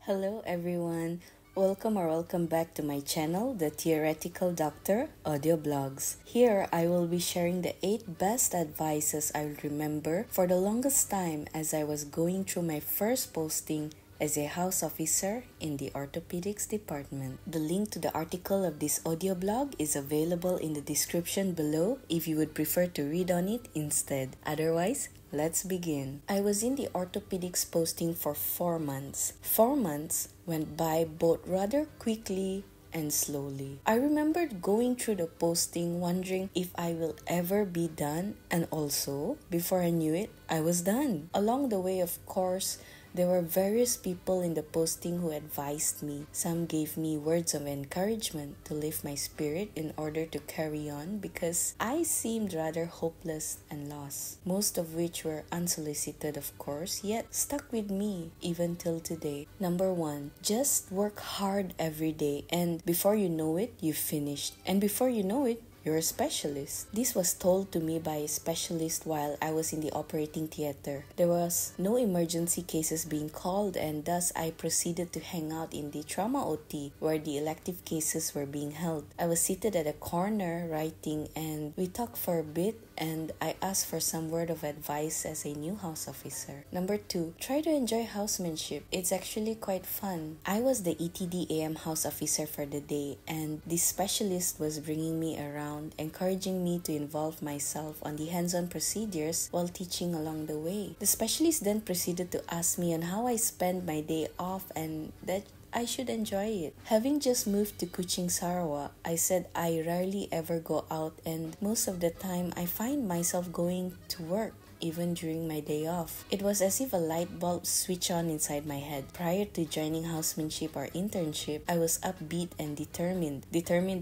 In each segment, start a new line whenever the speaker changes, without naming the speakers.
Hello everyone. Welcome back to my channel, The Theoretical Doctor Audio Blogs. Here I will be sharing the 8 best advices I remember for the longest time as I was going through my first posting as a house officer in the Orthopaedics Department. The link to the article of this audio blog is available in the description below if you would prefer to read on it instead. Otherwise, let's begin. I was in the orthopedics posting for 4 months. 4 months went by both rather quickly and slowly. I remembered going through the posting wondering if I will ever be done, and also, before I knew it, I was done. Along the way, of course, there were various people in the posting who advised me. Some gave me words of encouragement to lift my spirit in order to carry on because I seemed rather hopeless and lost. Most of which were unsolicited, of course, yet stuck with me even till today. Number 1, just work hard every day, and before you know it, you've finished. And before you know it, you're a specialist. This was told to me by a specialist while I was in the operating theater. There was no emergency cases being called, and thus I proceeded to hang out in the trauma OT where the elective cases were being held. I was seated at a corner writing, and we talked for a bit, and I asked for some word of advice as a new house officer. Number 2, try to enjoy housemanship. It's actually quite fun. I was the ETD-AM house officer for the day, and the specialist was bringing me around, encouraging me to involve myself on the hands-on procedures while teaching along the way. The specialist then proceeded to ask me on how I spend my day off and that I should enjoy it. Having just moved to Kuching, Sarawak, I said I rarely ever go out, and most of the time I find myself going to work even during my day off. It was as if a light bulb switched on inside my head. Prior to joining housemanship or internship, I was upbeat and determined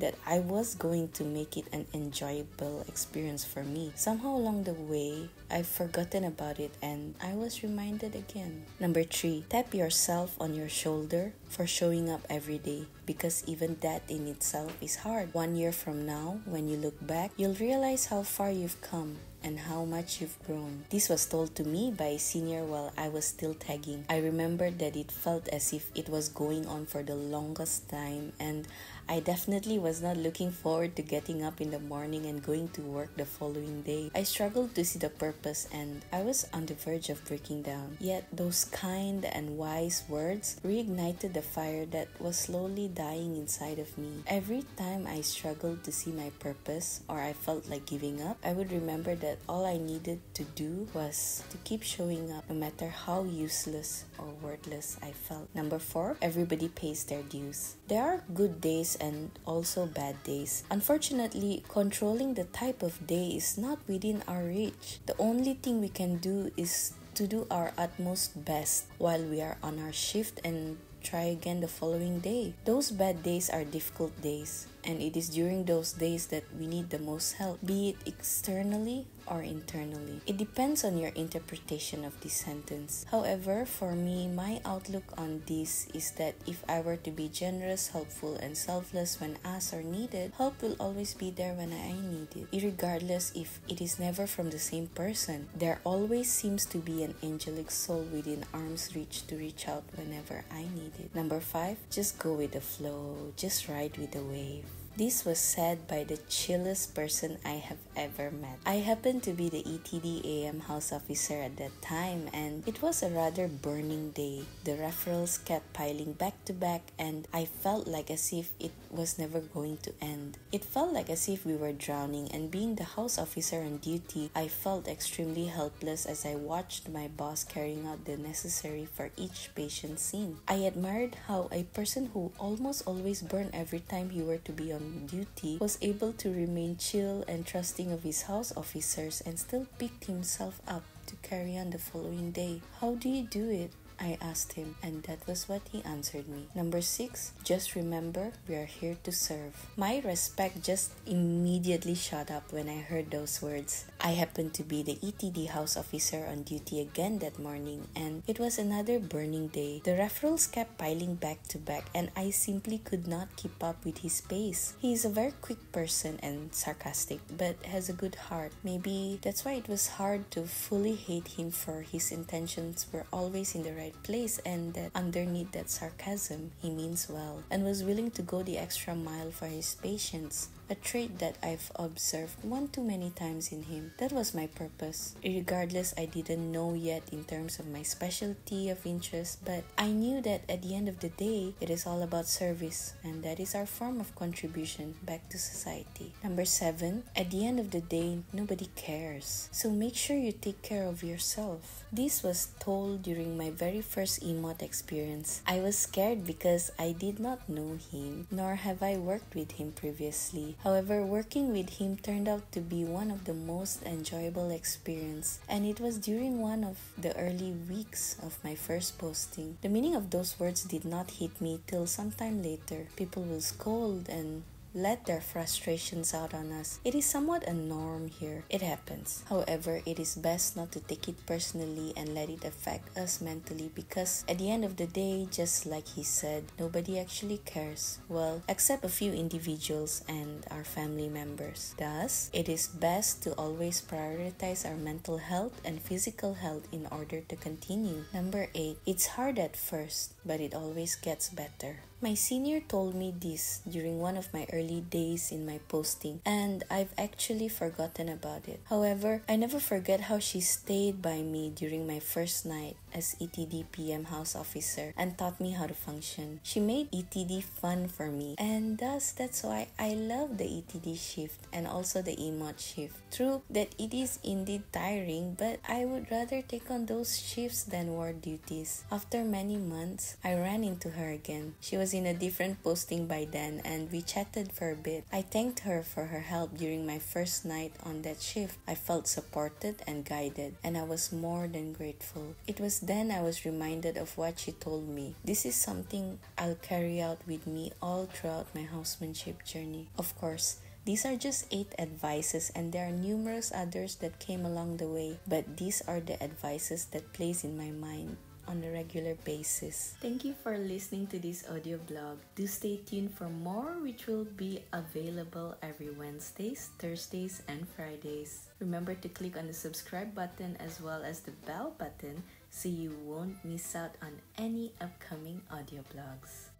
that I was going to make it an enjoyable experience for me. Somehow along the way, I've forgotten about it and I was reminded again. Number 3, tap yourself on your shoulder for showing up every day, because even that in itself is hard. 1 year from now, when you look back, you'll realize how far you've come and how much you've grown. This was told to me by a senior while I was still tagging. I remembered that it felt as if it was going on for the longest time, and I definitely was not looking forward to getting up in the morning and going to work the following day. I struggled to see the purpose and I was on the verge of breaking down. Yet those kind and wise words reignited the fire that was slowly dying inside of me. Every time I struggled to see my purpose or I felt like giving up, I would remember that all I needed to do was to keep showing up no matter how useless or worthless I felt. Number 4, everybody pays their dues. There are good days and also bad days. Unfortunately, controlling the type of day is not within our reach. The only thing we can do is to do our utmost best while we are on our shift and try again the following day. Those bad days are difficult days, and it is during those days that we need the most help, be it externally or internally. It depends on your interpretation of this sentence. However, for me, my outlook on this is that if I were to be generous, helpful, and selfless when asked or needed, help will always be there when I need it. Irregardless if it is never from the same person, there always seems to be an angelic soul within arm's reach to reach out whenever I need it. Number 5, just go with the flow. Just ride with the wave. This was said by the chillest person I have ever met. I happened to be the ETD-AM house officer at that time, and it was a rather burning day. The referrals kept piling back to back, and I felt like as if it was never going to end. It felt like as if we were drowning, and being the house officer on duty, I felt extremely helpless as I watched my boss carrying out the necessary for each patient scene. I admired how a person who almost always burned every time he were to be on duty was able to remain chill and trusting of his house officers and still picked himself up to carry on the following day. How do you do it? I asked him, and that was what he answered me. Number 6, just remember we are here to serve. My respect just immediately shot up when I heard those words. I happened to be the ETD house officer on duty again that morning, and it was another burning day. The referrals kept piling back to back, and I simply could not keep up with his pace. He is a very quick person and sarcastic, but has a good heart. Maybe that's why it was hard to fully hate him, for his intentions were always in the right right place and that underneath that sarcasm, he means well and was willing to go the extra mile for his patients. A trait that I've observed one too many times in him. That was my purpose. Regardless, I didn't know yet in terms of my specialty of interest, but I knew that at the end of the day, it is all about service, and that is our form of contribution back to society. Number 7, at the end of the day, nobody cares. So make sure you take care of yourself. This was told during my very first EMOT experience. I was scared because I did not know him, nor have I worked with him previously. However, working with him turned out to be one of the most enjoyable experience, and it was during one of the early weeks of my first posting. The meaning of those words did not hit me till sometime later. People will scold and let their frustrations out on us. It is somewhat a norm here. It happens. However, it is best not to take it personally and let it affect us mentally, because at the end of the day, just like he said, nobody actually cares. Well, except a few individuals and our family members. Thus, it is best to always prioritize our mental health and physical health in order to continue. Number 8, it's hard at first, but it always gets better. My senior told me this during one of my early days in my posting, and I've actually forgotten about it. However, I never forget how she stayed by me during my first night as ETD PM house officer and taught me how to function. She made ETD fun for me, and thus that's why I love the ETD shift and also the EMOT shift. True that it is indeed tiring, but I would rather take on those shifts than ward duties. After many months, I ran into her again. She was in a different posting by then, and we chatted for a bit. I thanked her for her help during my first night on that shift. I felt supported and guided, and I was more than grateful. It was then I was reminded of what she told me. This is something I'll carry out with me all throughout my housemanship journey. Of course, these are just 8 advices, and there are numerous others that came along the way, but these are the advices that plays in my mind on a regular basis. Thank you for listening to this audio blog. Do stay tuned for more, which will be available every Wednesdays, Thursdays, and Fridays. Remember to click on the subscribe button as well as the bell button so you won't miss out on any upcoming audio blogs.